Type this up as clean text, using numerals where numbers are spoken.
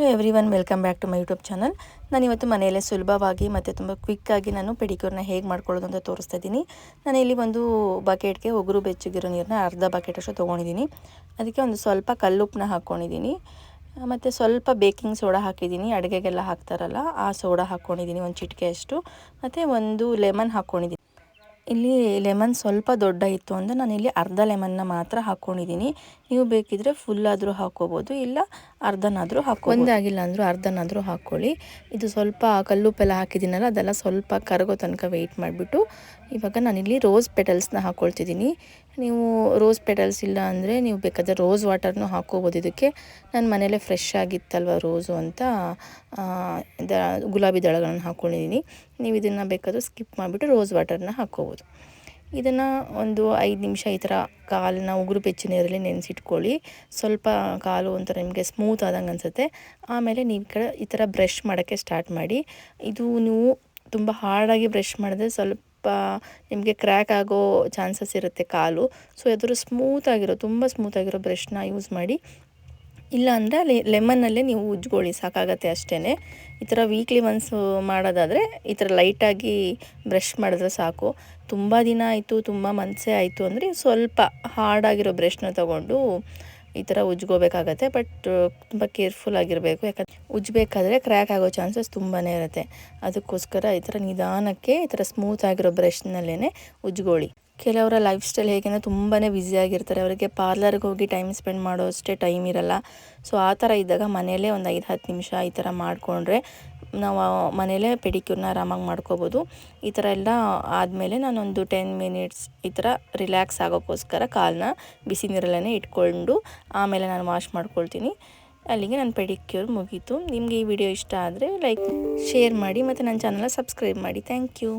Hello everyone, welcome back to my YouTube channel. ನಾನು ಇವತ್ತು ಮನೆಯಲ್ಲೇ ಸುಲಭವಾಗಿ ಮತ್ತು ತುಂಬ ಕ್ವಿಕ್ಕಾಗಿ ನಾನು ಪೆಡಿಕ್ಯೂರ್ನ ಹೇಗೆ ಮಾಡ್ಕೊಳ್ಳೋದು ಅಂತ ತೋರಿಸ್ತಾ ಇದ್ದೀನಿ. ನಾನು ಇಲ್ಲಿ ಒಂದು ಬಕೆಟ್ಗೆ ಉಗುರು ಬೆಚ್ಚಗಿರೋ ನೀರನ್ನ ಅರ್ಧ ಬಕೆಟ್ ಅಷ್ಟು ತೊಗೊಂಡಿದ್ದೀನಿ. ಅದಕ್ಕೆ ಒಂದು ಸ್ವಲ್ಪ ಕಲ್ಲುಪ್ಪನ್ನ ಹಾಕ್ಕೊಂಡಿದ್ದೀನಿ ಮತ್ತು ಸ್ವಲ್ಪ ಬೇಕಿಂಗ್ ಸೋಡಾ ಹಾಕಿದ್ದೀನಿ. ಅಡುಗೆಗೆಲ್ಲ ಹಾಕ್ತಾರಲ್ಲ ಆ ಸೋಡಾ ಹಾಕ್ಕೊಂಡಿದ್ದೀನಿ, ಒಂದು ಚಿಟಿಕೆಯಷ್ಟು. ಮತ್ತು ಒಂದು ಲೆಮನ್ ಹಾಕ್ಕೊಂಡಿದ್ದೀನಿ. ಇಲ್ಲಿ ಲೆಮನ್ ಸ್ವಲ್ಪ ದೊಡ್ಡ ಇತ್ತು ಅಂದರೆ ನಾನಿಲ್ಲಿ ಅರ್ಧ ಲೆಮನ್ನ ಮಾತ್ರ ಹಾಕ್ಕೊಂಡಿದ್ದೀನಿ. ನೀವು ಬೇಕಿದ್ದರೆ ಫುಲ್ಲಾದರೂ ಹಾಕ್ಕೋಬೋದು, ಇಲ್ಲ ಅರ್ಧನಾದರೂ ಒಂದಾಗಿಲ್ಲ ಅಂದರೂ ಅರ್ಧನಾದರೂ ಹಾಕ್ಕೊಳ್ಳಿ. ಇದು ಸ್ವಲ್ಪ ಕಲ್ಲುಪ್ಪೆಲ್ಲ ಹಾಕಿದ್ದೀನಲ್ಲ, ಅದೆಲ್ಲ ಸ್ವಲ್ಪ ಕರಗೋ ತನಕ ವೆಯ್ಟ್ ಮಾಡಿಬಿಟ್ಟು ಇವಾಗ ನಾನಿಲ್ಲಿ ರೋಸ್ ಪೆಟಲ್ಸ್ನ ಹಾಕ್ಕೊಳ್ತಿದ್ದೀನಿ. ನೀವು ರೋಸ್ ಪೆಟಲ್ಸ್ ಇಲ್ಲ ಅಂದರೆ ನೀವು ಬೇಕಾದರೆ ರೋಸ್ ವಾಟರ್ನೂ ಹಾಕ್ಕೋಬೋದು. ಇದಕ್ಕೆ ನನ್ನ ಮನೇಲೇ ಫ್ರೆಶ್ ಆಗಿತ್ತಲ್ವ ರೋಸು ಅಂತ ಗುಲಾಬಿ ದಳಗಳನ್ನು ಹಾಕ್ಕೊಂಡಿದ್ದೀನಿ. ನೀವು ಇದನ್ನು ಬೇಕಾದರೂ ಸ್ಕಿಪ್ ಮಾಡಿಬಿಟ್ಟು ರೋಸ್ ವಾಟರ್ನ ಹಾಕ್ಕೋಬೋದು. ಇದನ್ನು ಒಂದು 5 ನಿಮಿಷ ಈ ಥರ ಕಾಲನ್ನ ಉಗುರು ಬೆಚ್ಚ ನೀರಲ್ಲಿ ನೆನೆಸಿಟ್ಕೊಳ್ಳಿ. ಸ್ವಲ್ಪ ಕಾಲು ಒಂಥರ ನಿಮಗೆ ಸ್ಮೂತ್ ಆದಂಗೆ ಅನಿಸುತ್ತೆ. ಆಮೇಲೆ ನೀವು ಈ ಥರ ಬ್ರಷ್ ಮಾಡೋಕ್ಕೆ ಸ್ಟಾರ್ಟ್ ಮಾಡಿ. ಇದು ನೀವು ತುಂಬ ಹಾರ್ಡಾಗಿ ಬ್ರಷ್ ಮಾಡಿದ್ರೆ ಸ್ವಲ್ಪ ನಿಮಗೆ ಕ್ರ್ಯಾಕ್ ಆಗೋ ಚಾನ್ಸಸ್ ಇರುತ್ತೆ ಕಾಲು. ಸೊ ಯಾವ್ದಾದ್ರು ತುಂಬ ಸ್ಮೂತಾಗಿರೋ ಬ್ರಷ್ನ ಯೂಸ್ ಮಾಡಿ. ಇಲ್ಲ ಅಂದರೆ ಲೆಮನ್ನಲ್ಲೇ ನೀವು ಉಜ್ಕೊಳ್ಳಿ, ಸಾಕಾಗತ್ತೆ ಅಷ್ಟೇ. ಈ ಥರ ವೀಕ್ಲಿ ಒನ್ಸ್ ಮಾಡೋದಾದರೆ ಈ ಥರ ಲೈಟಾಗಿ ಬ್ರಷ್ ಮಾಡಿದ್ರೆ ಸಾಕು. ತುಂಬ ದಿನ ಆಯಿತು, ತುಂಬ ಮನಸ್ಸೇ ಆಯಿತು ಅಂದರೆ ಸ್ವಲ್ಪ ಹಾರ್ಡಾಗಿರೋ ಬ್ರಷ್ನ ತೊಗೊಂಡು ಈ ಥರ ಉಜ್ಕೋಬೇಕಾಗತ್ತೆ. ಬಟ್ ತುಂಬ ಕೇರ್ಫುಲ್ ಆಗಿರಬೇಕು, ಯಾಕಂದರೆ ಉಜ್ಜಬೇಕಾದ್ರೆ ಕ್ರ್ಯಾಕ್ ಆಗೋ ಚಾನ್ಸಸ್ ತುಂಬಾ ಇರುತ್ತೆ. ಅದಕ್ಕೋಸ್ಕರ ಈ ಥರ ನಿಧಾನಕ್ಕೆ ಈ ಥರ ಸ್ಮೂತ್ ಆಗಿರೋ ಬ್ರಷ್ನಲ್ಲೇ ಉಜ್ಕೊಳ್ಳಿ. ಕೆಲವರ ಲೈಫ್ ಸ್ಟೈಲ್ ಹೇಗೆಂದರೆ ತುಂಬಾ ಬ್ಯುಸಿಯಾಗಿರ್ತಾರೆ, ಅವರಿಗೆ ಪಾರ್ಲರ್ಗೆ ಹೋಗಿ ಟೈಮ್ ಸ್ಪೆಂಡ್ ಮಾಡೋ ಅಷ್ಟೇ ಟೈಮ್ ಇರಲ್ಲ. ಸೊ ಆ ಥರ ಇದ್ದಾಗ ಮನೆಯಲ್ಲೇ ಒಂದು 5-10 ನಿಮಿಷ ಈ ಥರ ಮಾಡಿಕೊಂಡ್ರೆ ನಾವು ಮನೆಯಲ್ಲೇ ಪೆಡಿಕ್ಯೂರ್ನ ಆರಾಮಾಗಿ ಮಾಡ್ಕೋಬೋದು. ಈ ಥರ ಎಲ್ಲ ಆದಮೇಲೆ ನಾನೊಂದು 10 ಮಿನಿಟ್ಸ್ ಈ ಥರ ರಿಲ್ಯಾಕ್ಸ್ ಆಗೋಕ್ಕೋಸ್ಕರ ಕಾಲನ್ನ ಬಿಸಿ ನೀರಲ್ಲೇ ಇಟ್ಕೊಂಡು ಆಮೇಲೆ ನಾನು ವಾಶ್ ಮಾಡ್ಕೊಳ್ತೀನಿ. ಅಲ್ಲಿಗೆ ನನ್ನ ಪೆಡಿಕ್ಯೂರ್ ಮುಗೀತು. ನಿಮಗೆ ಈ ವಿಡಿಯೋ ಇಷ್ಟ ಆದರೆ ಲೈಕ್, ಶೇರ್ ಮಾಡಿ ಮತ್ತು ನನ್ನ ಚಾನಲ್ನ ಸಬ್ಸ್ಕ್ರೈಬ್ ಮಾಡಿ. Thank you.